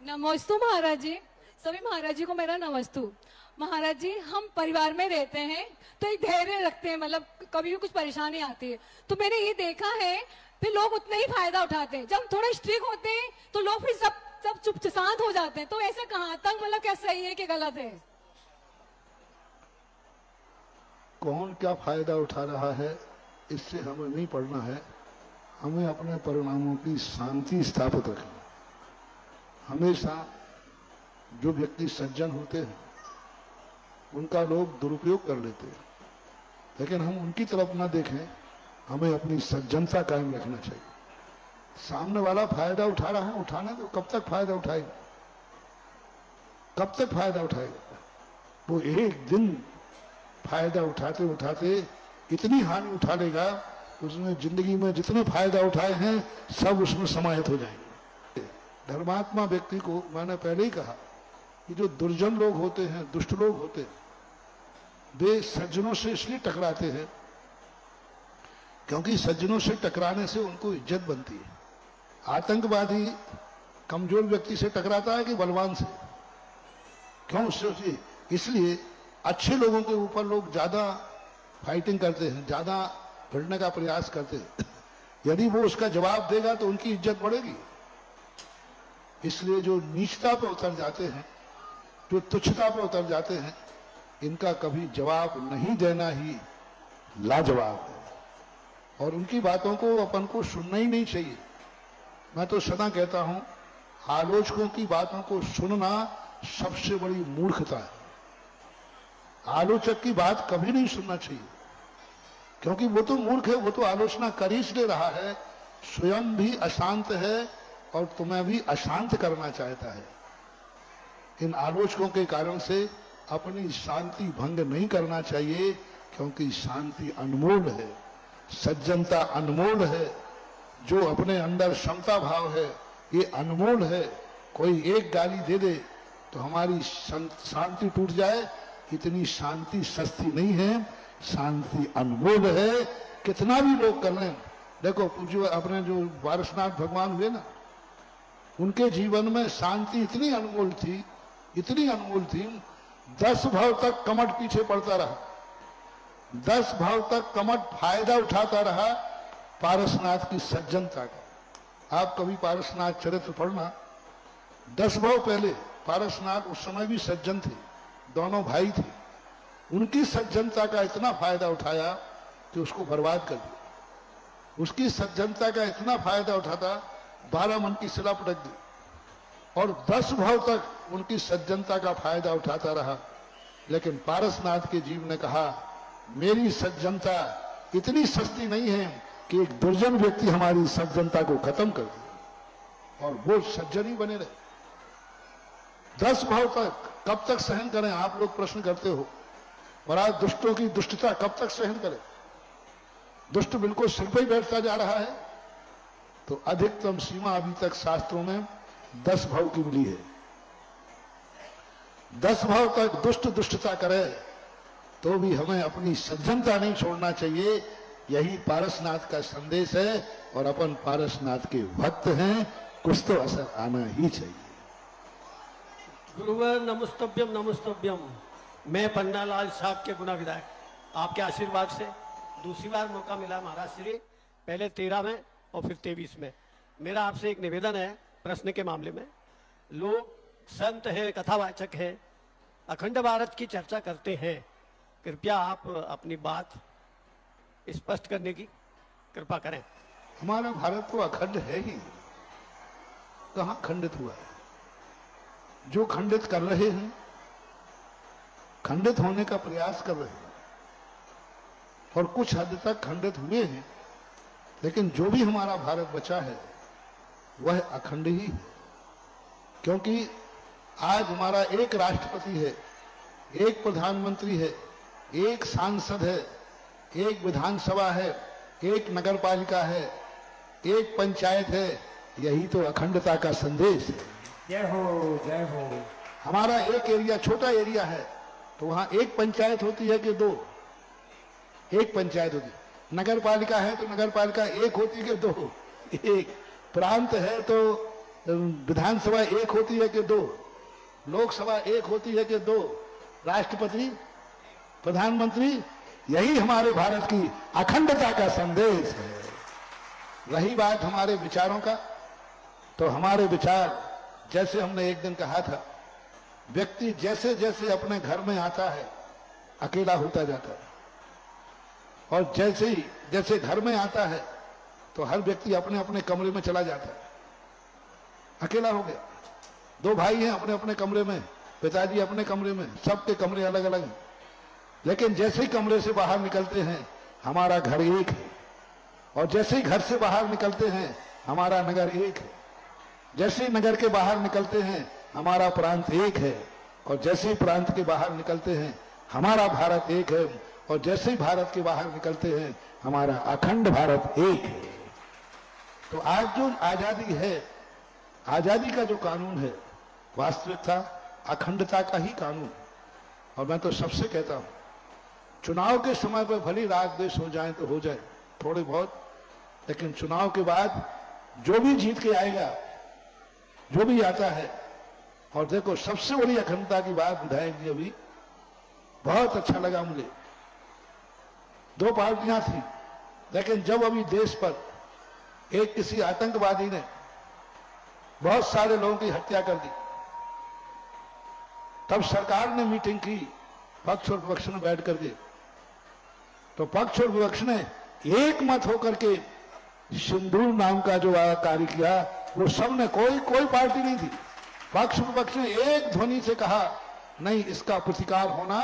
नमस्तु महाराज जी। सभी महाराज जी को मेरा नमस्तु। महाराज जी, हम परिवार में रहते हैं तो एक धैर्य रखते हैं, मतलब कभी भी कुछ परेशानी आती है तो मैंने ये देखा है फिर लोग उतना ही फायदा उठाते हैं। जब हम थोड़े स्ट्रिक्ट होते हैं तो लोग फिर सब चुप शांत हो जाते हैं। तो ऐसा कहाँ तक मतलब क्या सही है कि गलत है? कौन क्या फायदा उठा रहा है इससे हमें नहीं पढ़ना है। हमें अपने परिणामों की शांति स्थापित रखना। हमेशा जो व्यक्ति सज्जन होते हैं उनका लोग दुरुपयोग कर लेते हैं, लेकिन हम उनकी तरफ ना देखें। हमें अपनी सज्जनता कायम रखना चाहिए। सामने वाला फायदा उठा रहा है, उठाने तो कब तक फायदा उठाएगा? कब तक फायदा उठाएगा? वो एक दिन फायदा उठाते उठाते इतनी हानि उठा लेगा, उसने जिंदगी में जितने फायदा उठाए हैं सब उसमें समाहित हो जाएंगे। धर्मात्मा व्यक्ति को मैंने पहले ही कहा कि जो दुर्जन लोग होते हैं, दुष्ट लोग होते हैं, वे सज्जनों से इसलिए टकराते हैं क्योंकि सज्जनों से टकराने से उनको इज्जत बनती है। आतंकवादी कमजोर व्यक्ति से टकराता है कि बलवान से? क्यों? सोचिए। इसलिए अच्छे लोगों के ऊपर लोग ज्यादा फाइटिंग करते हैं, ज्यादा भिड़ने का प्रयास करते हैं। यदि वो उसका जवाब देगा तो उनकी इज्जत बढ़ेगी। इसलिए जो नीचता पर उतर जाते हैं, जो तुच्छता पर उतर जाते हैं, इनका कभी जवाब नहीं देना ही लाजवाब है। और उनकी बातों को अपन को सुनना ही नहीं चाहिए। मैं तो सदा कहता हूं, आलोचकों की बातों को सुनना सबसे बड़ी मूर्खता है। आलोचक की बात कभी नहीं सुनना चाहिए, क्योंकि वो तो मूर्ख है। वो तो आलोचना कर ही इसलिए रहा है, स्वयं भी अशांत है और तुम्हें भी अशांत करना चाहता है। इन आलोचकों के कारण से अपनी शांति भंग नहीं करना चाहिए, क्योंकि शांति अनमोल है, सज्जनता अनमोल है, जो अपने अंदर क्षमता भाव है ये अनमोल है। कोई एक गाली दे दे तो हमारी शांति टूट जाए, इतनी शांति सस्ती नहीं है। शांति अनमोल है, कितना भी लोग कर लें। देखो पूज्य अपने जो वारसनाथ भगवान हुए ना, उनके जीवन में शांति इतनी अनमोल थी, इतनी अनमोल थी, 10 भाव तक कमठ पीछे पड़ता रहा। 10 भाव तक कमठ फायदा उठाता रहा पारसनाथ की सज्जनता का। आप कभी पारसनाथ चरित्र पढ़ना। 10 भाव पहले पारसनाथ उस समय भी सज्जन थे, दोनों भाई थे। उनकी सज्जनता का इतना फायदा उठाया कि उसको बर्बाद कर दिया। उसकी सज्जनता का इतना फायदा उठाता 12 मन की शिला पटक दी। और 10 भाव तक उनकी सज्जनता का फायदा उठाता रहा। लेकिन पारसनाथ के जीव ने कहा, मेरी सज्जनता इतनी सस्ती नहीं है कि एक दुर्जन व्यक्ति हमारी सज्जनता को खत्म कर दे। और वो सज्जन ही बने रहे। 10 भाव तक कब तक सहन करें? आप लोग प्रश्न करते हो, और आज दुष्टों की दुष्टता कब तक सहन करें? दुष्ट बिल्कुल सिर पे ही बैठता जा रहा है। तो अधिकतम सीमा अभी तक शास्त्रों में 10 भाव की मिली है। 10 भाव तक दुष्ट दुष्टता करे तो भी हमें अपनी सज्जनता नहीं छोड़ना चाहिए। यही पारसनाथ का संदेश है। और अपन पारसनाथ के भक्त हैं, कुछ तो असर आना ही चाहिए। गुरुवर नमस्तभ्यम नमस्तभ्यम। मैं पन्नालाल साहब के गुना विधायक, आपके आशीर्वाद से दूसरी बार मौका मिला महाराज श्री। पहले 13 में और फिर 23 में। मेरा आपसे एक निवेदन है प्रश्न के मामले में। लोग संत हैं, कथावाचक हैं, अखंड भारत की चर्चा करते हैं। कृपया आप अपनी बात स्पष्ट करने की कृपा करें। हमारा भारत तो अखंड है ही, कहां खंडित हुआ है? जो खंडित कर रहे हैं, खंडित होने का प्रयास कर रहे हैं, और कुछ हद तक खंडित हुए हैं। लेकिन जो भी हमारा भारत बचा है वह अखंड ही है। क्योंकि आज हमारा एक राष्ट्रपति है, एक प्रधानमंत्री है, एक सांसद है, एक विधानसभा है, एक नगरपालिका है, एक पंचायत है। यही तो अखंडता का संदेश है। जय हो, जय हो। हमारा एक एरिया, छोटा एरिया है, तो वहां एक पंचायत होती है कि 2? एक पंचायत होती है। नगरपालिका है तो नगरपालिका एक होती है कि 2? एक। प्रांत है तो विधानसभा एक होती है कि दो, लोकसभा एक होती है कि दो, राष्ट्रपति, प्रधानमंत्री, यही हमारे भारत की अखंडता का संदेश है। रही बात हमारे विचारों का, तो हमारे विचार, जैसे हमने एक दिन कहा था, व्यक्ति जैसे जैसे अपने घर में आता है अकेला होता जाता है, और जैसे ही जैसे घर में आता है तो हर व्यक्ति अपने अपने कमरे में चला जाता है, अकेला हो गया। दो भाई हैं अपने अपने कमरे में, पिताजी अपने कमरे में, सबके कमरे अलग अलग हैं, लेकिन जैसे ही कमरे से बाहर निकलते हैं हमारा घर एक है, और जैसे ही घर से बाहर निकलते हैं हमारा नगर एक है, जैसे ही नगर के बाहर निकलते हैं हमारा प्रांत एक है, और जैसे ही प्रांत के बाहर निकलते हैं हमारा भारत एक है, और जैसे ही भारत के बाहर निकलते हैं हमारा अखंड भारत एक है। तो आज जो आजादी है, आजादी का जो कानून है वास्तविकता अखंडता का ही कानून। और मैं तो सबसे कहता हूं, चुनाव के समय पर भली राग द्वेष हो जाए तो हो जाए थोड़े बहुत, लेकिन चुनाव के बाद जो भी जीत के आएगा, जो भी आता है, और देखो सबसे बड़ी अखंडता की बात विधायक जी अभी बहुत अच्छा लगा मुझे, दो पार्टियां थी, लेकिन जब अभी देश पर एक किसी आतंकवादी ने बहुत सारे लोगों की हत्या कर दी, तब सरकार ने मीटिंग की पक्ष और विपक्ष में बैठ करके, तो पक्ष और विपक्ष ने एक मत होकर के सिंदूर नाम का जो कार्य किया, वो सबने, कोई पार्टी नहीं थी, पक्ष विपक्ष ने एक ध्वनि से कहा नहीं, इसका प्रतिकार होना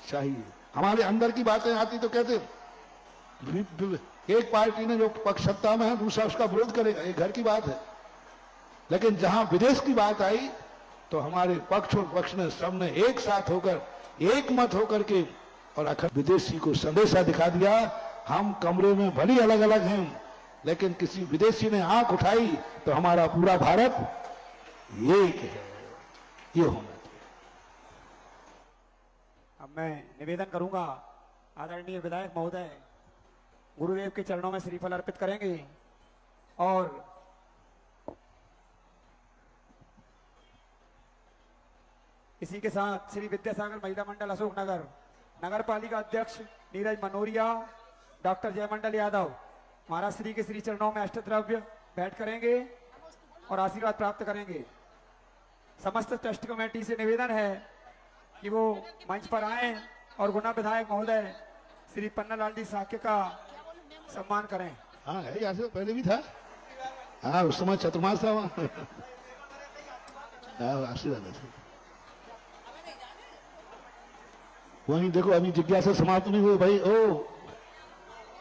चाहिए। हमारे अंदर की बातें आती तो कहते एक पार्टी ने जो पक्ष सत्ता में है दूसरा उसका विरोध करेगा, ये घर की बात है, लेकिन जहां विदेश की बात आई तो हमारे पक्ष और विपक्ष ने सबने एक साथ होकर, एक मत होकर के, और अखंड विदेशी को संदेशा दिखा दिया, हम कमरे में भली अलग अलग हैं, लेकिन किसी विदेशी ने आंख उठाई तो हमारा पूरा भारत एक है, ये होना चाहिए। अब मैं निवेदन करूंगा, आदरणीय विधायक महोदय गुरुदेव के चरणों में श्रीफल अर्पित करेंगे, और इसी के साथ श्री विद्यासागर महिला मंडल अशोकनगर नगर पालिका अध्यक्ष नीरज मनोरिया, डॉक्टर जयमंडल यादव महाराज श्री के श्री चरणों में अष्टद्रव्य भेंट करेंगे और आशीर्वाद प्राप्त करेंगे। समस्त ट्रस्ट कमेटी से निवेदन है कि वो मंच पर आए और गुना विधायक महोदय श्री पन्नालाल जी साक्य का सम्मान करें। हाँ यहाँ से पहले भी था, हाँ उस समय चतुर्मास था वहाँ। आशीर्वाद वहीं देखो, अभी जिज्ञासा समाप्त नहीं हुई भाई। ओ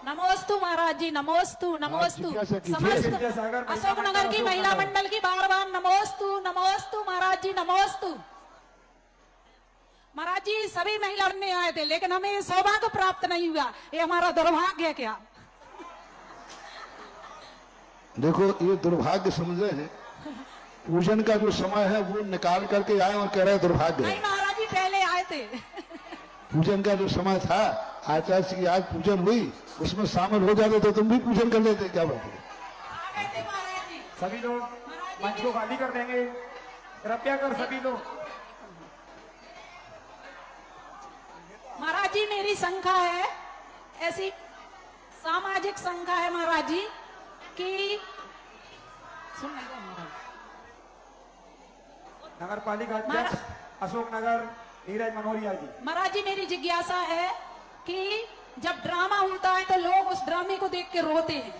नमोस्तु महाराज जी, नमोस्तु नमोस्तु। अशोकनगर की महिला मंडल की बार बार नमोस्तु नमोस्तु महाराज जी, नमोस्तु। महाराज जी सभी महिला बनने आए थे, लेकिन हमें ये सौभाग्य प्राप्त नहीं हुआ, ये हमारा दुर्भाग्य है क्या? देखो ये दुर्भाग्य समझ रहे हैं, पूजन का जो समय है वो निकाल करके आए और कह रहे दुर्भाग्य। नहीं महाराज जी पहले आए थे। पूजन का जो समय था, आचार्य की आज पूजन हुई, उसमें शामिल हो जाते तो तुम भी पूजन कर लेते, क्या बात है। सभी लोग मंच को खाली कर देंगे, कृपया कर सभी लोग। महाराज जी मेरी शंका है, ऐसी सामाजिक शंका है महाराज जी कि नगर पालिका अध्यक्ष अशोकनगर नीरज मनोरिया जी। महाराज जी मेरी जिज्ञासा है कि जब ड्रामा होता है तो लोग उस ड्रामे को देख के रोते हैं,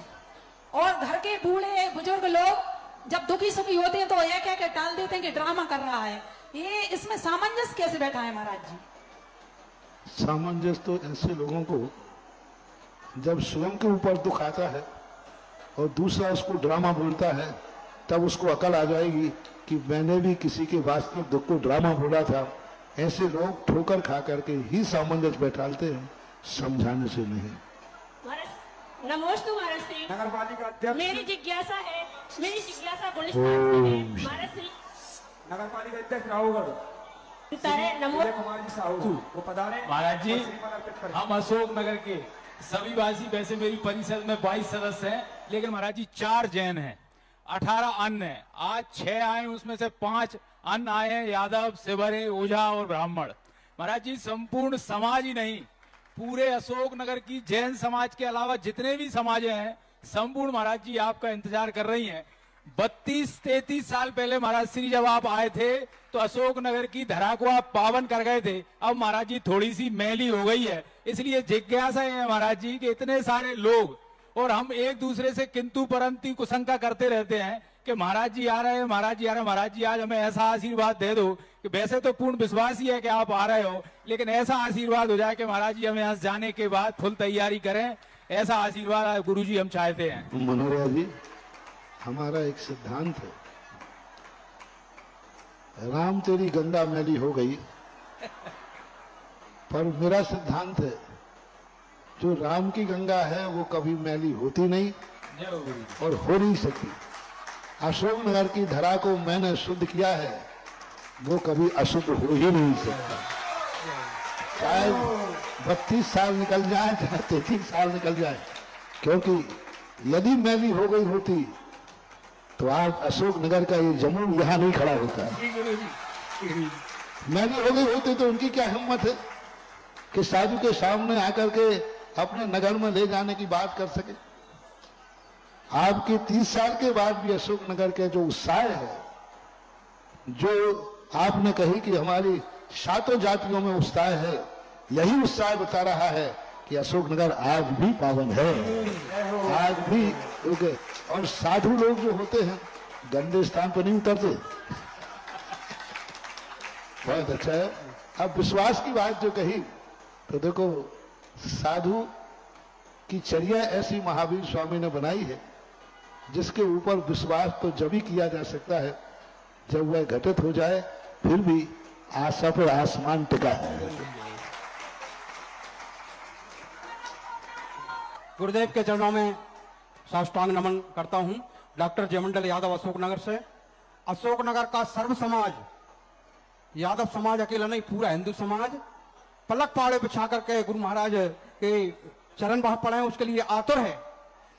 और घर के बूढ़े बुजुर्ग लोग जब दुखी सुखी होते हैं तो ये कह के टाल देते हैं कि ड्रामा कर रहा है। ये इसमें सामंजस्य कैसे बैठा है महाराज जी? सामंजस्य तो ऐसे लोगों को जब स्वयं के ऊपर दुख आता है और दूसरा उसको ड्रामा बोलता है, तब उसको अकल आ जाएगी कि मैंने भी किसी के वास्तविक दुख को ड्रामा बोला था। ऐसे लोग ठोकर खा करके ही सामंजस्य बैठाते हैं, समझाने से नहीं। नमोस्तु महाराज श्री। नगर पालिका अध्यक्ष मेरी जिज्ञासा है, मेरी जिज्ञासा गुलिस्तान से है महाराज श्री। नगर पालिका अध्यक्ष राहुगढ़ कुमार जी साहू वो पधारे। महाराज जी हम अशोक नगर के सभी वासी, वैसे मेरी परिषद में 22 सदस्य हैं, लेकिन महाराज जी 4 जैन हैं, 18 अन्न है, आज 6 आए, उसमें से 5 अन्न आए हैं यादव, सेवरे, ओझा और ब्राह्मण। महाराज जी संपूर्ण समाज ही नहीं, पूरे अशोकनगर की जैन समाज के अलावा जितने भी समाज हैं संपूर्ण महाराज जी आपका इंतजार कर रही हैं। 32-33 साल पहले महाराज श्री जब आप आए थे तो अशोकनगर की धरा को आप पावन कर गए थे। अब महाराज जी थोड़ी सी मैली हो गई है, इसलिए जिज्ञासा है महाराज जी कि इतने सारे लोग और हम एक दूसरे से किंतु परंतु कुशंका करते रहते हैं कि महाराज जी आ रहे हैं, महाराज जी आ रहे हैं। महाराज जी आज हमें ऐसा आशीर्वाद दे दो कि वैसे तो पूर्ण विश्वास ही है कि आप आ रहे हो, लेकिन ऐसा आशीर्वाद हो जाए कि महाराज जी हमें यहाँ जाने के बाद फुल तैयारी करें, ऐसा आशीर्वाद गुरु जी हम चाहते हैं। मनोहर जी, हमारा एक सिद्धांत है, राम तेरी गंगा मैली हो गई, पर मेरा सिद्धांत है जो राम की गंगा है वो कभी मैली होती नहीं और हो नहीं सकती। अशोकनगर की धरा को मैंने शुद्ध किया है, वो कभी अशुद्ध हो ही नहीं सकता। चाहे 32 साल निकल जाए, चाहे 33 साल निकल जाए, क्योंकि यदि मैली हो गई होती तो आज अशोकनगर का ये जमुन यहां नहीं खड़ा होता। मैली हो गई होती तो उनकी क्या हिम्मत है कि साधु के सामने आकर के अपने नगर में ले जाने की बात कर सके। आपके 30 साल के बाद भी अशोकनगर के जो उत्साह है, जो आपने कही कि हमारी 7 जातियों में उत्साह है, यही उत्साह बता रहा है कि अशोकनगर आज भी पावन है, आज भी। और साधु लोग जो होते हैं गंदे स्थान पर नहीं उतरते। बहुत अच्छा है। अब विश्वास की बात जो कही तो देखो, साधु की चर्या ऐसी महावीर स्वामी ने बनाई है जिसके ऊपर विश्वास तो जब ही किया जा सकता है जब वह घटित हो जाए, फिर भी आशा पर आसमान टिका है। गुरुदेव के चरणों में साष्टांग नमन करता हूं। डॉक्टर जयमंडल यादव, अशोकनगर से। अशोकनगर का सर्व समाज, यादव समाज अकेला नहीं, पूरा हिंदू समाज पलक पाड़े बिछा करके गुरु महाराज के चरण वहां पड़े, उसके लिए आतुर है।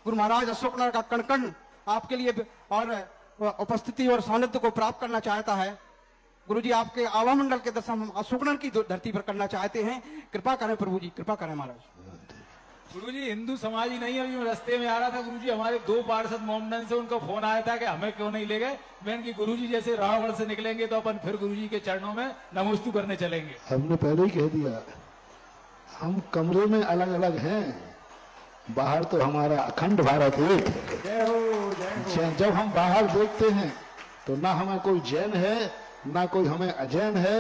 गुरु महाराज अशोकनगर का कण कण आपके लिए और उपस्थिति और सानिध्य को प्राप्त करना चाहता है। गुरु जी आपके आवा मंडल के दर्शन हम अशोकनगर की धरती पर करना चाहते हैं। कृपा करें प्रभु जी, कृपा करें महाराज। गुरु जी हिंदू समाज ही नहीं, अभी मैं रास्ते में आ रहा था गुरु जी, हमारे 2 पार्षद मोमडन से उनका फोन आया था कि हमें क्यों नहीं ले गए। मैंने कि गुरु जी जैसे रावण से निकलेंगे तो अपन फिर गुरु जी के चरणों में नमोस्तु करने चलेंगे। हमने पहले ही कह दिया, हम कमरे में अलग अलग हैं, बाहर तो हमारा अखंड भारत एक है। जब हम बाहर देखते हैं तो ना हमें कोई जैन है ना कोई हमें अजैन है।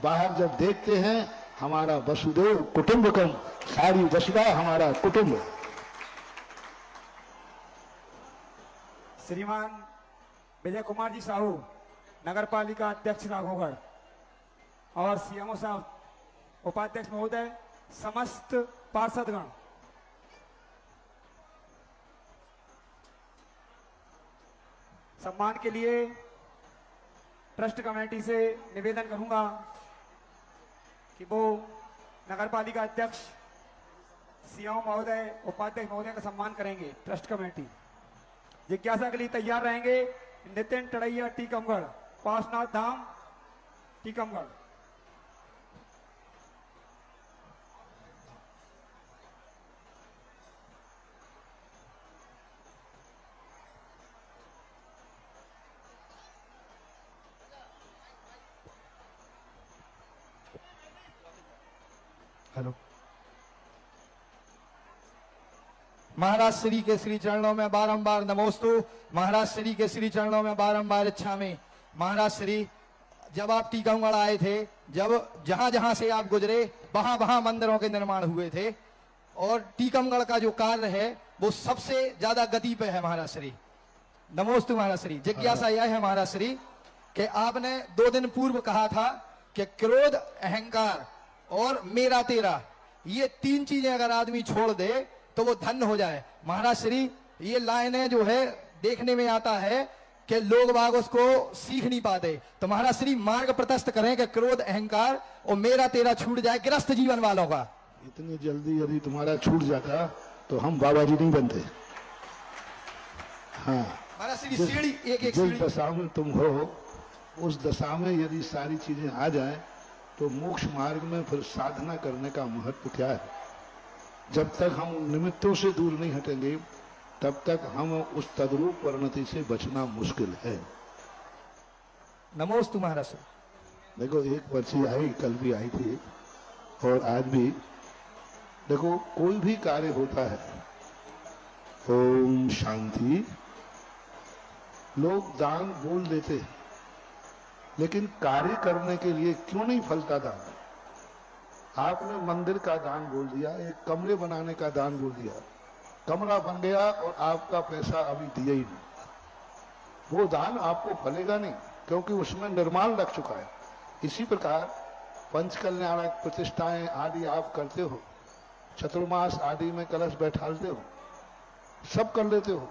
बाहर जब देखते हैं हमारा वसुदेव कुटुंबकम, सारी वसुधा हमारा कुटुंब। श्रीमान विजय कुमार जी साहू, नगर पालिका अध्यक्ष राघोगढ़, और सीएमओ साहब, उपाध्यक्ष महोदय, समस्त पार्षदगण, सम्मान के लिए ट्रस्ट कमेटी से निवेदन करूंगा कि वो नगर पालिका अध्यक्ष, सीएमओ महोदय, उपाध्यक्ष महोदय का सम्मान करेंगे। ट्रस्ट कमेटी जिज्ञासा के लिए तैयार रहेंगे। नितिन टड़ैया, टीकमगढ़, पासनाथ धाम, टीकमगढ़। हेलो। महाराज श्री के श्री चरणों में बारंबार नमोस्तु। महाराज श्री के श्री चरणों में बारंबार इच्छामि। महाराज श्री, जब आप टीकमगढ़ आए थे, जब जहां जहां से आप गुजरे वहां वहां मंदिरों के निर्माण हुए थे, और टीकमगढ़ का जो कार्य है वो सबसे ज्यादा गति पे है। महाराज श्री नमोस्तु। महाराज श्री, जिज्ञासा यह है महाराज श्री कि आपने 2 दिन पूर्व कहा था कि क्रोध, अहंकार और मेरा तेरा, ये 3 चीजें अगर आदमी छोड़ दे तो वो धन्य हो जाए। महाराज श्री, ये लाइनें जो है देखने में आता है कि लोग बाग उसको सीख नहीं पाते, तो महाराज श्री मार्ग प्रशस्त करें कि क्रोध, अहंकार और मेरा तेरा छूट जाए गृहस्थ जीवन वालों का। इतनी जल्दी यदि तुम्हारा छूट जाता तो हम बाबा जी नहीं बनते। हाँ, महाराज श्री सीढ़ी एक एक जिस सीढ़ी दशा में तुम हो, उस दशा में यदि सारी चीजें आ जाएं तो मोक्ष मार्ग में फिर साधना करने का महत्व क्या है? जब तक हम उन निमित्तों से दूर नहीं हटेंगे तब तक हम उस तद्रूप परिणति से बचना मुश्किल है। नमोस्तु महाराज। देखो, एक पर्ची आई, कल भी आई थी और आज भी। देखो, कोई भी कार्य होता है, ओम शांति, लोग दान बोल देते हैं, लेकिन कार्य करने के लिए क्यों नहीं फलता दान? आपने मंदिर का दान बोल दिया, एक कमरे बनाने का दान बोल दिया, कमरा बन गया और आपका पैसा अभी दिया ही नहीं, वो दान आपको फलेगा नहीं, क्योंकि उसमें निर्माण लग चुका है। इसी प्रकार पंच कल्याणक प्रतिष्ठाएं आदि आप करते हो, चतुर्मास आदि में कलश बैठालते हो, सब कर लेते हो,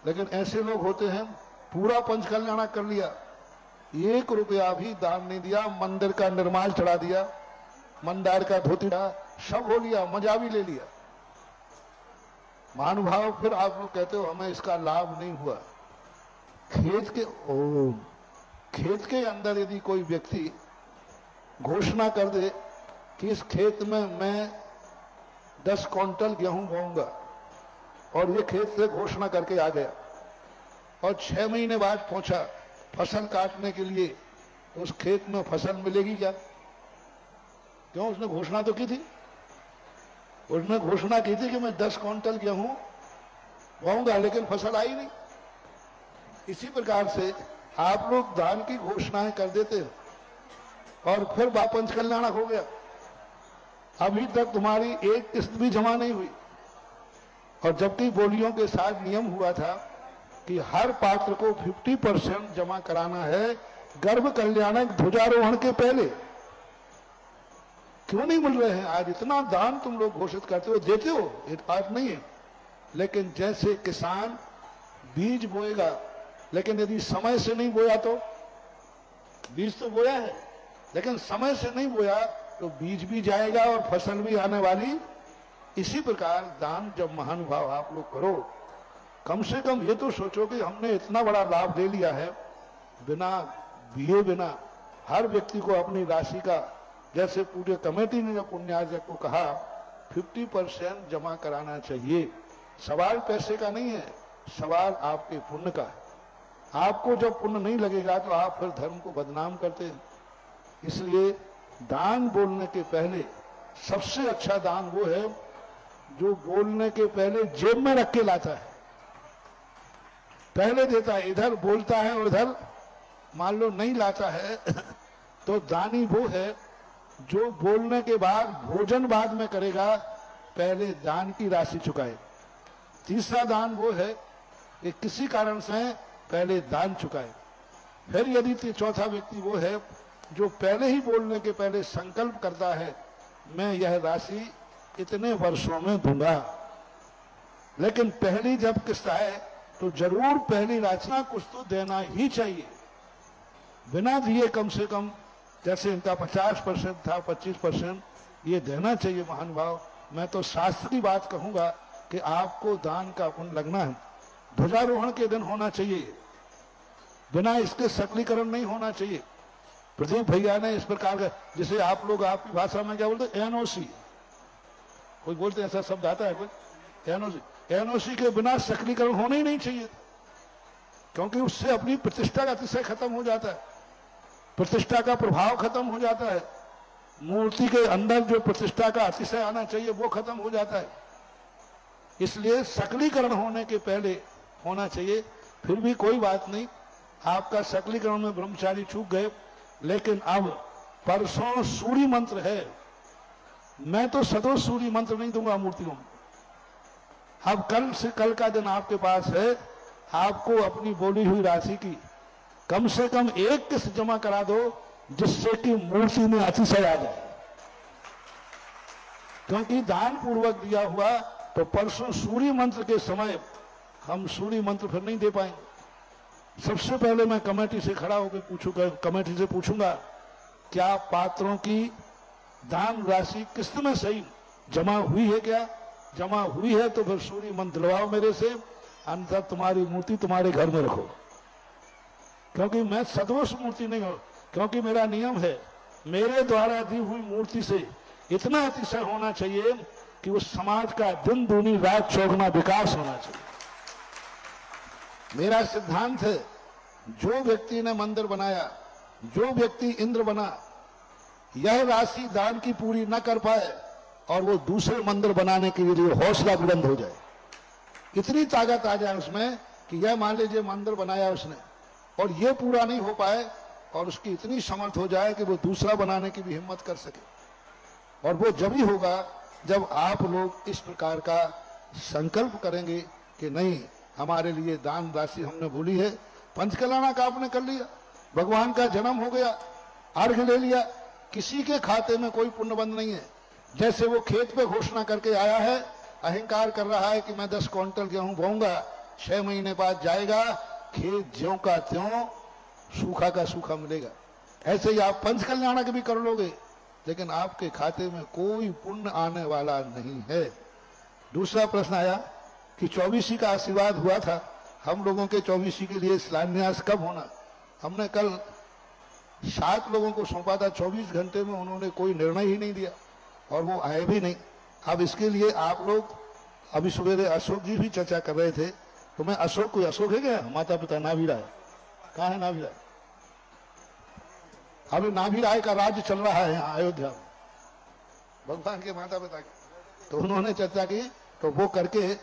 लेकिन ऐसे लोग होते हैं पूरा पंच कल्याणक कर लिया, 1 रुपया भी दान नहीं दिया, मंदिर का निर्माण चढ़ा दिया, मंदार का धोती सब हो लिया, मजा भी ले लिया। महानुभाव, फिर आप लोग कहते हो हमें इसका लाभ नहीं हुआ। खेत के अंदर यदि कोई व्यक्ति घोषणा कर दे कि इस खेत में मैं 10 क्विंटल गेहूं बोऊंगा, और ये खेत से घोषणा करके आ गया और 6 महीने बाद पहुंचा फसल काटने के लिए, तो उस खेत में फसल मिलेगी क्या? क्यों? उसने घोषणा तो की थी, उसने घोषणा की थी कि मैं 10 क्विंटल गेहूं बोऊंगा, लेकिन फसल आई नहीं। इसी प्रकार से आप लोग दान की घोषणाएं कर देते हो और फिर पंच कल्याणक हो गया, अभी तक तुम्हारी एक किस्त भी जमा नहीं हुई। और जबकि बोलियों के साथ नियम हुआ था कि हर पात्र को 50% जमा कराना है गर्भ कल्याणक ध्वजारोहण के पहले, क्यों नहीं मिल रहे हैं? आज इतना दान तुम लोग घोषित करते हो, देते हो, एक बात नहीं है, लेकिन जैसे किसान बीज बोएगा, लेकिन यदि समय से नहीं बोया तो, बीज तो बोया है लेकिन समय से नहीं बोया तो बीज भी जाएगा और फसल भी आने वाली। इसी प्रकार दान जब महानुभाव आप लोग करो, कम से कम ये तो सोचो कि हमने इतना बड़ा लाभ ले लिया है, बिना दिए बिना हर व्यक्ति को अपनी राशि का, जैसे पूरे कमेटी ने जब पुण्यार्जक को कहा 50% जमा कराना चाहिए। सवाल पैसे का नहीं है, सवाल आपके पुण्य का है। आपको जब पुण्य नहीं लगेगा तो आप फिर धर्म को बदनाम करते हैं। इसलिए दान बोलने के पहले सबसे अच्छा दान वो है जो बोलने के पहले जेब में रख के लाता है, पहले देता है, इधर बोलता है और इधर मान लो नहीं लाता है तो दानी वो है जो बोलने के बाद भोजन बाद में करेगा, पहले दान की राशि चुकाए। तीसरा दान वो है कि किसी कारण से पहले दान चुकाए। फिर यदि चौथा व्यक्ति वो है जो पहले ही बोलने के पहले संकल्प करता है मैं यह राशि इतने वर्षों में दूंगा, लेकिन पहली जब किस्त आए तो जरूर पहली राशि कुछ तो देना ही चाहिए, बिना दिए कम से कम, जैसे इनका 50% था 25% ये देना चाहिए। महानुभाव, मैं तो शास्त्र की बात कहूंगा कि आपको दान का पुण्य लगना है, ध्वजारोहण के दिन होना चाहिए, बिना इसके सकलीकरण नहीं होना चाहिए। प्रदीप भैया ने इस प्रकार का, जिसे आप लोग आपकी भाषा में क्या बोलते हैं, एनओसी, कोई बोलते हैं ऐसा शब्द आता है कोई, एनओसी, एनओसी के बिना सकलीकरण होना ही नहीं चाहिए, क्योंकि उससे अपनी प्रतिष्ठा का अतिशय खत्म हो जाता है, प्रतिष्ठा का प्रभाव खत्म हो जाता है, मूर्ति के अंदर जो प्रतिष्ठा का अतिशय आना चाहिए वो खत्म हो जाता है। इसलिए सकलीकरण होने के पहले होना चाहिए। फिर भी कोई बात नहीं, आपका सकलीकरण में ब्रह्मचारी चूक गए, लेकिन अब परसों सूर्य मंत्र है, मैं तो सदो सूर्य मंत्र नहीं दूंगा मूर्तियों में। अब कल का दिन आपके पास है, आपको अपनी बोली हुई राशि की कम से कम एक किस्त जमा करा दो, जिससे कि मूर्ति में अतिशय आ जाए, क्योंकि दान पूर्वक दिया हुआ तो परसों सूर्य मंत्र के समय हम सूर्य मंत्र फिर नहीं दे पाएंगे। सबसे पहले मैं कमेटी से खड़ा होकर पूछूंगा, कमेटी से पूछूंगा क्या पात्रों की दान राशि किस्त में सही जमा हुई है? क्या जमा हुई है तो फिर सूर्य मंत्र दिलवाओ मेरे से, अन्यथा तुम्हारी मूर्ति तुम्हारे घर में रखो, क्योंकि मैं सदोष मूर्ति नहीं हूं। क्योंकि मेरा नियम है, मेरे द्वारा दी हुई मूर्ति से इतना अतिशय होना चाहिए कि उस समाज का दिन दूनी रात चौगुना विकास होना चाहिए। मेरा सिद्धांत है, जो व्यक्ति ने मंदिर बनाया, जो व्यक्ति इंद्र बना, यह राशि दान की पूरी न कर पाए और वो दूसरे मंदिर बनाने के लिए हौसला बुलंद हो जाए, इतनी ताकत आ जाए उसमें कि यह मान लीजिए मंदिर बनाया उसने और ये पूरा नहीं हो पाए और उसकी इतनी समर्थ हो जाए कि वो दूसरा बनाने की भी हिम्मत कर सके। और वो जब ही होगा जब आप लोग इस प्रकार का संकल्प करेंगे कि नहीं, हमारे लिए दान राशि हमने भूली है। पंचकल्याणा का आपने कर लिया, भगवान का जन्म हो गया, अर्घ ले लिया, किसी के खाते में कोई पुण्यबंध नहीं है। जैसे वो खेत पे घोषणा करके आया है, अहंकार कर रहा है कि मैं 10 क्विंटल गेहूं बोऊंगा, 6 महीने बाद जाएगा, खेत ज्यों का त्यों सूखा का सूखा मिलेगा। ऐसे ही आप पंचकल्याणा के भी कर लोगे, लेकिन आपके खाते में कोई पुण्य आने वाला नहीं है। दूसरा प्रश्न आया कि 24 का आशीर्वाद हुआ था, हम लोगों के 24 के लिए शिलान्यास कब होना। हमने कल 7 लोगों को सौंपा था, 24 घंटे में उन्होंने कोई निर्णय ही नहीं दिया और वो आए भी नहीं। अब इसके लिए आप लोग, अभी सवेरे अशोक जी भी चर्चा कर रहे थे, तो मैं अशोक, कोई अशोक है क्या? माता पिता नाभिराय कहाँ है? नाभिराय अभी नाभिराय का राज्य चल रहा है यहाँ अयोध्या में, भगवान के माता पिता के। तो उन्होंने चर्चा की, तो वो करके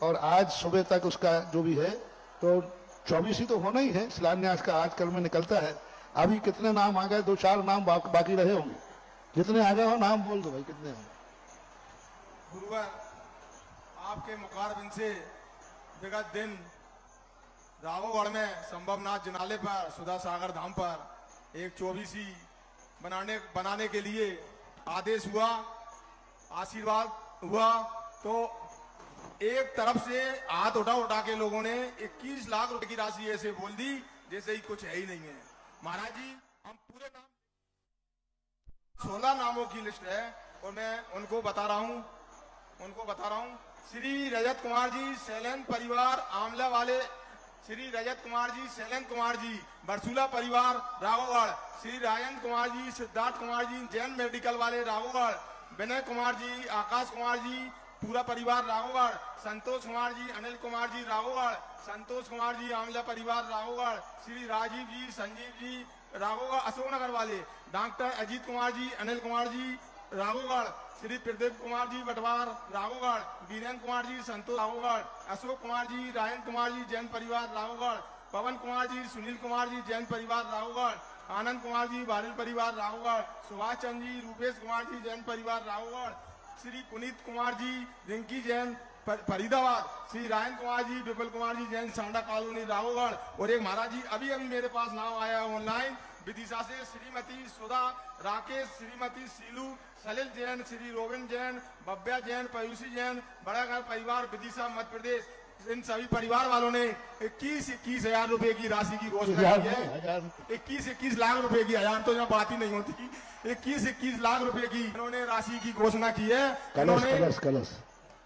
और आज सुबह तक उसका जो भी है, तो 24 ही तो होना ही है शिलान्यास का, आज कल में निकलता है। अभी कितने नाम आ गए? 2-4 नाम बाकी रहे होंगे। जितने आ गए हो नाम बोल दो भाई, कितने हैं? गुरुवर, आपके मुखारबिंद से विगत दिन राघवगढ़ में संभवनाथ जिनाले पर, सुधा सागर धाम पर एक 24 बनाने के लिए आदेश हुआ, आशीर्वाद हुआ। तो एक तरफ से हाथ उठा के लोगों ने 21 लाख रुपए की राशि ऐसे बोल दी जैसे ही कुछ है ही नहीं है। महाराज जी, हम पूरे नाम 16 नामों की लिस्ट है और मैं उनको बता रहा हूं श्री रजत कुमार जी, शैलेन परिवार आमला वाले, श्री रजत कुमार जी, शैलेन कुमार जी, बरसूला परिवार राघवगढ़, श्री रायन कुमार जी, सिद्धार्थ कुमार जी, जैन मेडिकल वाले राघवगढ़, विनय कुमार जी, आकाश कुमार जी, पूरा परिवार राघवगढ़, संतोष कुमार जी, अनिल कुमार जी राघवगढ़, संतोष कुमार जी आमला परिवार राघवगढ़, श्री राजीव जी, संजीव जी राघवगढ़ अशोकनगर वाले, डॉक्टर अजीत कुमार जी, अनिल कुमार जी राघवगढ़, श्री प्रदीप कुमार जी बटवार राघवगढ़, वीरेंद्र कुमार जी संतोष राघवगढ़, अशोक कुमार जी, रायन कुमार जी जैन परिवार राघवगढ़, पवन कुमार जी, सुनील कुमार जी जैन परिवार राघवगढ़, आनंद कुमार जी बारिल परिवार राघवगढ़, सुभाष चंद्र जी, रूपेश कुमार जी जैन परिवार राघवगढ़, श्री पुनीत कुमार जी, रिंकी जैन फरीदाबाद, श्री रायन कुमार जी, विपुल कुमार जी जैन सांडा कॉलोनी राघवगढ़। और एक महाराज जी अभी मेरे पास नाम आया ऑनलाइन, विदिशा से श्रीमती सुधा राकेश, श्रीमती सीलू सलिल जैन, श्री रोविन जैन, बब्या जैन, पयूसी जैन, बड़ा घर परिवार विदिशा मध्य प्रदेश। इन सभी परिवार वालों ने 21 हजार रुपए की राशि की घोषणा की है। 21 लाख रुपए की, हजार तो यहाँ बात ही नहीं होती। 21 लाख रुपए की इन्होंने राशि की घोषणा की है। इन्होंने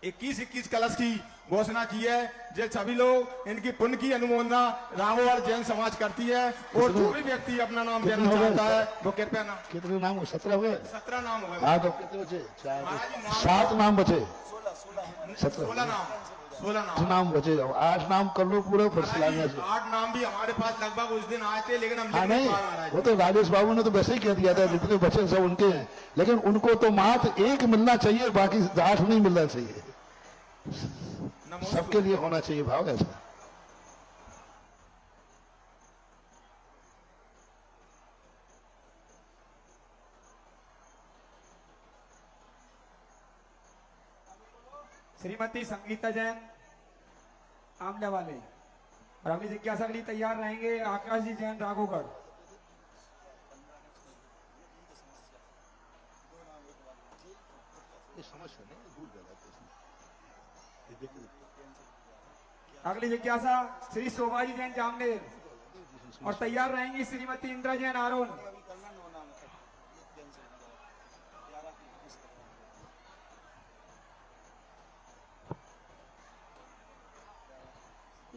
21 कलश की घोषणा की है। जो सभी लोग इनकी पुण्य की अनुमोदना राघवगढ़ जैन समाज करती है। और जो भी व्यक्ति अपना नाम देना चाहता है वो कृपया नाम। कितने नाम? 17 हो गए? 17 नाम हो गए। हाँ, तो कितने बचे? 7 नाम बचे। 16 नाम बचे। 8 नाम कर लो पूरे, फिर शिलान्यास। 8 नाम भी हमारे पास लगभग उस दिन आए थे, लेकिन हम नहीं, वो तो राजेश बाबू ने तो वैसे ही कह दिया था, जितने बचे सब उनके हैं। लेकिन उनको तो मात्र 1 मिलना चाहिए, बाकी 8 नहीं मिलना चाहिए। सबके लिए होना चाहिए भाव ऐसा। श्रीमती संगीता जैन आमला वाले, और अगली जिज्ञासा के लिए तैयार रहेंगे आकाश जी जैन राघवगढ़। अगली जिज्ञासा श्री शोभा जी जैन जामनेर, और तैयार रहेंगी श्रीमती इंदिरा जैन आरोन।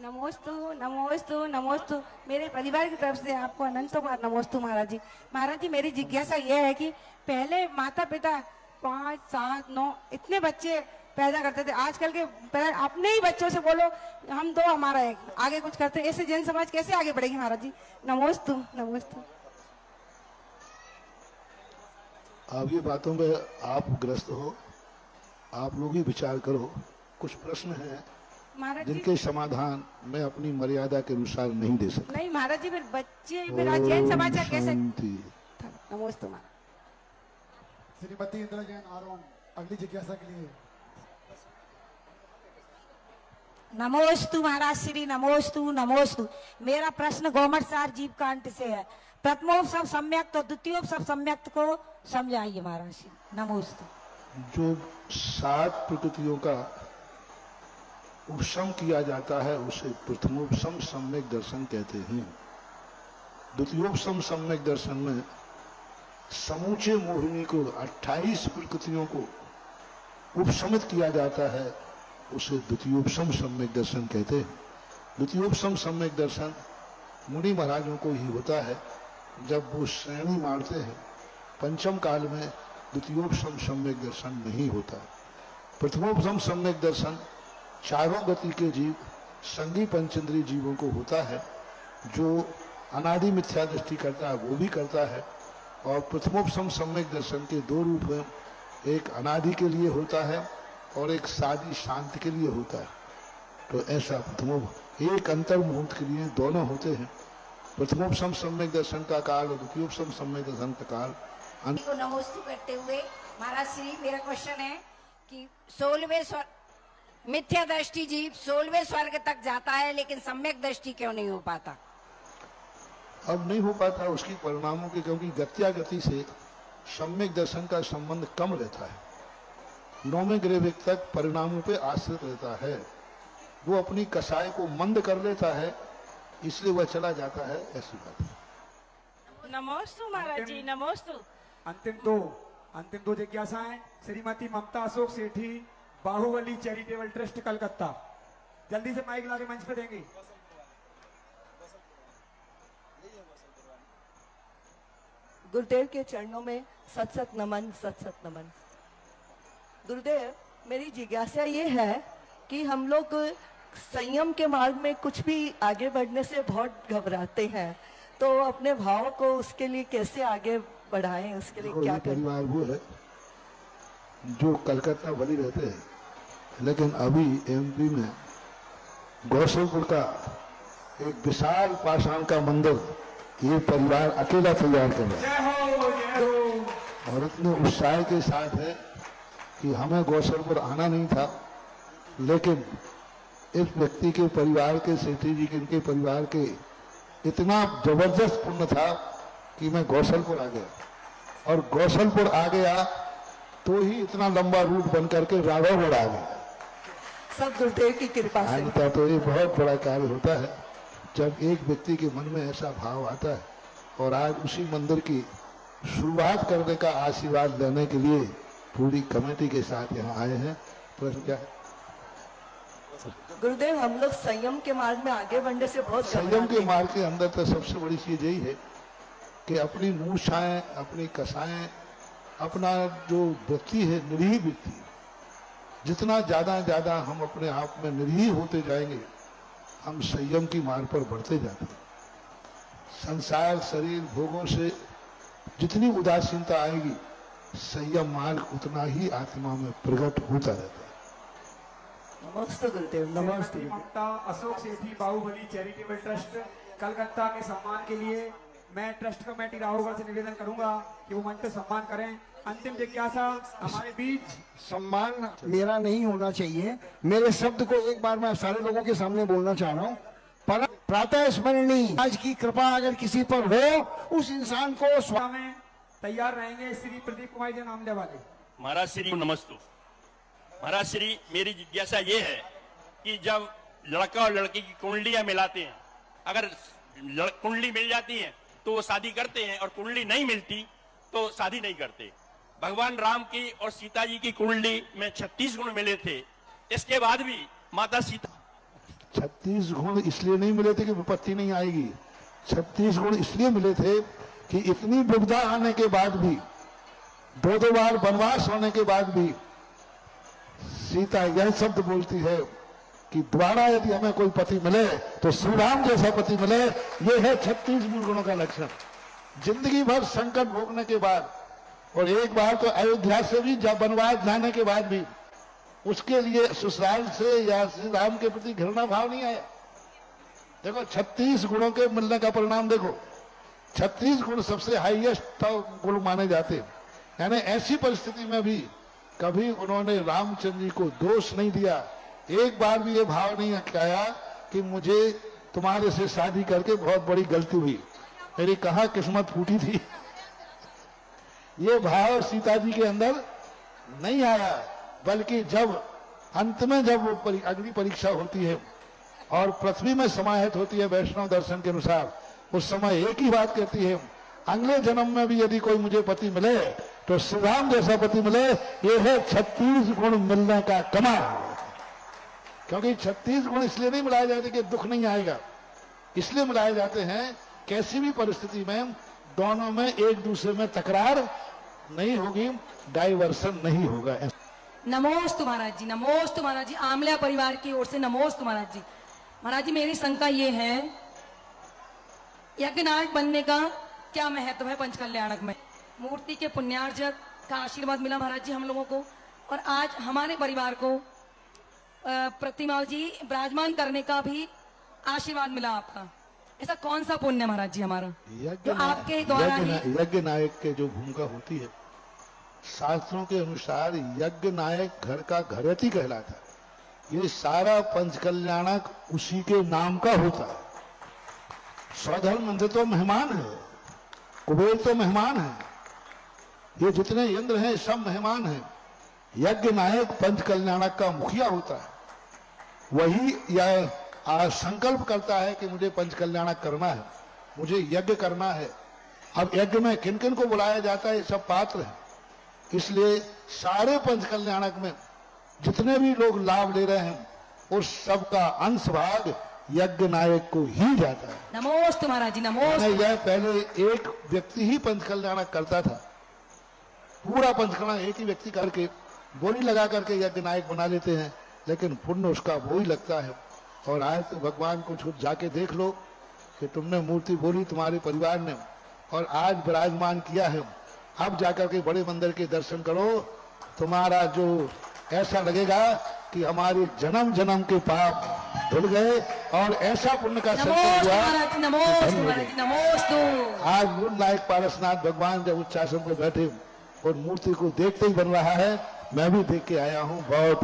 नमोस्तु नमोस्तु नमोस्तु। मेरे परिवार की तरफ से आपको अनंत बार नमोस्तु महाराज जी। महाराज जी, मेरी जिज्ञासा यह है कि पहले माता पिता 5, 7, 9 इतने बच्चे पैदा करते थे, आजकल के अपने ही बच्चों से बोलो हम 2 हमारा 1, आगे कुछ करते हैं। ऐसे जैन समाज कैसे आगे बढ़ेगी महाराज जी? नमोस्तु नमोस्तु। अब ये बातों पे आप ग्रस्त हो, आप लोग ही विचार करो। कुछ प्रश्न हैं जिनके समाधान मैं अपनी मर्यादा के अनुसार नहीं दे सकता। नहीं महाराज जी, फिर बच्चे मेरा जैन समाज का कैसे? नमोस्तु महाराज। श्रीमती इंदिरा जैन आरोन अगली जिज्ञासा के लिए। नमोस्तु महाराज श्री, नमोस्तु नमोस्तु। मेरा प्रश्न गोमटसार जीव कांट से है। प्रथमोपसव सम्यक्त और द्वितीयोपसव सम्यक्त को समझाइए महाराज श्री। नमोस्तु। जो 7 प्रकृतियों का उपशम किया जाता है उसे प्रथमोपशम सम्यक दर्शन कहते हैं। द्वितीयोपशम सम्यक दर्शन में समूचे मोहिनी को 28 प्रकृतियों को उपशमित किया जाता है, उसे द्वितीयोपशम सम्यक दर्शन कहते हैं। द्वितीयोपशम सम्यक दर्शन मुनि महाराजों को ही होता है जब वो श्रेणी मारते हैं। पंचम काल में द्वितीयोपशम सम्यक दर्शन नहीं होता। प्रथमोपशम सम्यक दर्शन चारों गति के जीव संगी पंचेंद्रीय जीवों को होता है। जो अनादि मिथ्या दृष्टि करता है वो भी करता है। और प्रथमोपशम सम्यक दर्शन के 2 रूप हैं, एक अनादि के लिए होता है और एक सादी शांत के लिए होता है। तो ऐसा एक अंतर मुहूर्त के लिए दोनों होते हैं। प्रथमोपशम सम्यक दर्शन का काल और द्वितीयोपशम सम्यक दर्शन का काल। को नमोस्तु करते हुए महाराज श्री, मेरा क्वेश्चन है कि 16वें स्वर्ग मिथ्या दृष्टि जीव 16वें स्वर्ग तक जाता है, लेकिन सम्यक दृष्टि क्यों नहीं हो पाता? अब नहीं हो पाता उसकी परिणामों के, क्योंकि गत्यागति से सम्यक दर्शन का संबंध कम रहता है। 9वें ग्रह व्यक्ति तक परिणामों पे आश्रित रहता है। वो अपनी कसाई को मंद कर लेता है, इसलिए वह चला जाता है। ऐसी बात है। नमोस्तु महाराज जी, नमोस्तु। अंतिम दो जिज्ञासाएं। श्रीमती ममता अशोक सेठी, बाहुबली चैरिटेबल ट्रस्ट कलकत्ता। जल्दी से माइक लाके मंच पे देंगे। गुरुदेव के चरणों में सत सत नमन, सत सत नमन। गुरुदेव, मेरी जिज्ञासा ये है कि हम लोग संयम के मार्ग में कुछ भी आगे बढ़ने से बहुत घबराते हैं, तो अपने भाव को उसके लिए कैसे आगे बढ़ाएं, उसके लिए क्या करें? परिवार वो है जो कलकत्ता बनी रहते हैं, लेकिन अभी एमपी में गौसलपुर का एक विशाल पाषाण का मंदिर ये परिवार अकेला तैयार कर रहा है और इतने उत्साह के साथ है कि हमें गौसलपुर आना नहीं था, लेकिन इस व्यक्ति के परिवार के, सेठी जी के, इनके परिवार के इतना जबरदस्त पुण्य था कि मैं गौसलपुर आ गया। और गौसलपुर आ गया तो ही इतना लंबा रूट बन करके राघवगढ़ आ गया। सब गुरुदेव की कृपा से। तो ये बहुत बड़ा कार्य होता है जब एक व्यक्ति के मन में ऐसा भाव आता है। और आज उसी मंदिर की शुरुआत करने का आशीर्वाद लेने के लिए पूरी कमेटी के साथ यहाँ आए हैं। प्रश्न क्या है? गुरुदेव, हम लोग संयम के मार्ग में आगे बढ़ने से बहुत संयम के मार्ग के अंदर तो सबसे बड़ी चीज यही है कि अपनी मूर्छाएं, अपनी कसाएं, अपना जो वृत्ति है, निरीह वृत्ति, जितना ज्यादा हम अपने आप में निरीह होते जाएंगे, हम संयम की मार्ग पर बढ़ते जाते हैं। संसार, शरीर, भोगों से जितनी उदासीनता आएगी, संयम मार्ग उतना ही आत्मा में प्रकट होता रहता है। नमस्ते गुरुदेव। नमस्ते। ममता अशोक सेठी, बाहुबली चैरिटेबल ट्रस्ट कलकत्ता के सम्मान के लिए मैं ट्रस्ट कमेटी राघवगढ़ से निवेदन करूंगा कि वो मंच पे सम्मान करें। अंतिम जिज्ञासा हमारे बीच। सम्मान मेरा नहीं होना चाहिए, मेरे शब्द को एक बार मैं सारे लोगों के सामने बोलना चाह रहा हूँ। पर प्रातः स्मरणीय आज की कृपा अगर किसी पर हो, उस इंसान को में तैयार रहेंगे श्री प्रदीप कुमार जी नाम वाले। महाराज श्री नमस्तु। महाराज श्री, मेरी जिज्ञासा ये है कि जब लड़का और लड़की की कुंडलियां मिलाते हैं, अगर कुंडली मिल जाती है तो वो शादी करते हैं और कुंडली नहीं मिलती तो शादी नहीं करते। भगवान राम की और सीता जी की कुंडली में 36 गुण मिले थे, इसके बाद भी माता सीता 36 गुण इसलिए नहीं मिले थे कि विपत्ति नहीं आएगी, 36 गुण इसलिए मिले थे कि इतनी विपदा आने के बाद भी, 2 बार वनवास होने के बाद भी सीता यह शब्द बोलती है कि दोबारा यदि हमें कोई पति मिले तो श्री राम जैसा पति मिले। यह है 36 मूल गुणों का लक्षण। जिंदगी भर संकट भोगने के बाद, और एक बार तो अयोध्या से भी जब वनवास जाने के बाद भी उसके लिए ससुराल से या श्री राम के प्रति घृणा भाव नहीं आया। देखो 36 गुणों के मिलने का परिणाम देखो, 36 गुण सबसे हाईएस्ट गुण माने जाते हैं। यानी ऐसी परिस्थिति में भी कभी उन्होंने रामचंद्र जी को दोष नहीं दिया, एक बार भी ये भाव नहीं आया कि मुझे तुम्हारे से शादी करके बहुत बड़ी गलती हुई, मेरी कहाँ किस्मत फूटी थी। ये भाव सीता जी के अंदर नहीं आया, बल्कि जब अंत में जब वो अग्नि परीक्षा होती है और पृथ्वी में समाहित होती है वैष्णव दर्शन के अनुसार, उस समय एक ही बात कहती है, अगले जन्म में भी यदि कोई मुझे पति मिले तो श्री राम जैसा पति मिले। ये है 36 गुण मिलने का कमाल। क्योंकि 36 गुण इसलिए नहीं मिलाए जाते कि दुख नहीं आएगा, इसलिए मिलाए जाते हैं कैसी भी परिस्थिति में दोनों में एक दूसरे में तकरार नहीं होगी, डाइवर्सन नहीं होगा। नमोस्तु महाराज जी, नमोस्तु महाराज जी, आमला परिवार की ओर से नमोस्तु महाराज जी। महाराज जी मेरी शंका ये है, यज्ञ नायक बनने का क्या महत्व है पंचकल्याणक में? मूर्ति के पुण्यार्जक का आशीर्वाद मिला महाराज जी हम लोगों को, और आज हमारे परिवार को प्रतिमा जी विराजमान करने का भी आशीर्वाद मिला आपका। ऐसा कौन सा पुण्य महाराज जी हमारा जो आपके द्वारा ही? यज्ञ नायक के जो भूमिका होती है, शास्त्रों के अनुसार यज्ञ नायक घर का घरती कहलाता है। ये सारा पंचकल्याणक उसी के नाम का होता है। स्वधर्म मंदिर तो मेहमान है, कुबेर तो मेहमान है, ये जितने इंद्र हैं सब मेहमान हैं। यज्ञ नायक पंचकल्याणक का मुखिया होता है, वही यह संकल्प करता है कि मुझे पंचकल्याणक करना है, मुझे यज्ञ करना है। अब यज्ञ में किन किन को बुलाया जाता है, ये सब पात्र है। इसलिए सारे पंचकल्याणक में जितने भी लोग लाभ ले रहे हैं, उस सब का अंश भाग यज्ञ नायक को ही जाता है। नमोस्तु महाराज जी, नमोस्तु। यह पहले एक व्यक्ति ही पंचकल्याणक करता था, पूरा पंचकल्याण एक ही व्यक्ति करके बोली लगा करके यज्ञ नायक बना लेते हैं, लेकिन पुण्य उसका वो ही लगता है। और आज तो भगवान को खुद जाके देख लो कि तुमने मूर्ति बोली तुम्हारे परिवार ने, और आज विराजमान किया है। अब जाकर के बड़े मंदिर के दर्शन करो, तुम्हारा जो ऐसा लगेगा कि हमारे जन्म जन्म के पाप धुल गए और ऐसा पुण्य का संकल्प हुआ। आज मूल नायक पारसनाथ भगवान जब उच्चासन पर बैठे और मूर्ति को देखते ही बन रहा है, मैं भी देख के आया हूँ। बहुत